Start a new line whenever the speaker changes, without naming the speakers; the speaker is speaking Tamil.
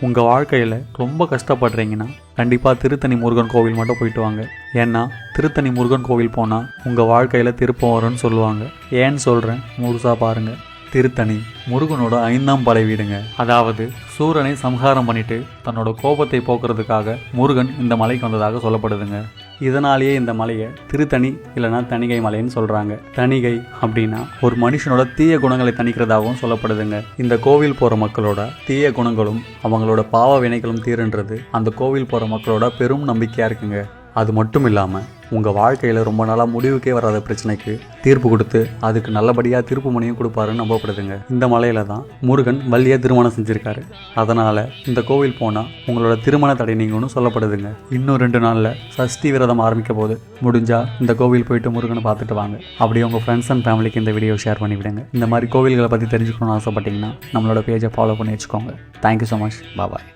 உங்கள் வாழ்க்கையில் ரொம்ப கஷ்டப்படுறீங்கன்னா கண்டிப்பாக திருத்தணி முருகன் கோவில் மட்டும் போயிட்டு வாங்க. ஏன்னா திருத்தணி முருகன் கோவில் போனால் உங்கள் வாழ்க்கையில் திருப்பம் வரும்னு சொல்லுவாங்க. ஏன்னு சொல்கிறேன், முழுசாக பாருங்கள். திருத்தணி முருகனோட 5ஆம் படை வீடுங்க. அதாவது சூரனை சம்ஹாரம் பண்ணிட்டு தன்னோட கோபத்தை போக்குறதுக்காக முருகன் இந்த மலைக்கு வந்ததாக சொல்லப்படுதுங்க. இதனாலேயே இந்த மலையை திருத்தணி இல்லைனா தணிகை மலைன்னு சொல்கிறாங்க. தணிகை அப்படின்னா ஒரு மனுஷனோட தீய குணங்களை தணிக்கிறதாகவும் சொல்லப்படுதுங்க. இந்த கோவில் போகிற மக்களோட தீய குணங்களும் அவங்களோட பாவ வினைகளும் தீருன்றது அந்த கோவில் போகிற மக்களோட பெரும் நம்பிக்கையாக இருக்குங்க. அது மட்டும் இல்லாமல் உங்கள் வாழ்க்கையில் ரொம்ப நாளாக முடிவுக்கே வராத பிரச்சனைக்கு தீர்ப்பு கொடுத்து அதுக்கு நல்லபடியாக தீர்ப்பு மணியும் கொடுப்பாருன்னு நம்பப்படுதுங்க. இந்த மலையில தான் முருகன் வள்ளியை திருமணம் செஞ்சுருக்காரு. அதனால் இந்த கோவில் போனால் உங்களோட திருமண தடை நீங்கன்னு சொல்லப்படுதுங்க. இன்னும் 2 நாளில் சஷ்டி விரதம் ஆரம்பிக்க போது முடிஞ்சால் இந்த கோவில் போயிட்டு முருகனை பார்த்துட்டு வாங்க. அப்படியே உங்கள் ஃப்ரெண்ட்ஸ் அண்ட் ஃபேமிலிக்கு இந்த வீடியோ ஷேர் பண்ணிவிடுங்க. இந்த மாதிரி கோவில்களை பற்றி தெரிஞ்சுக்கணும்னு ஆசைப்பட்டீங்கன்னா நம்மளோட பேஜை ஃபாலோ பண்ணி வச்சுக்கோங்க. Thank you so much. பாய்.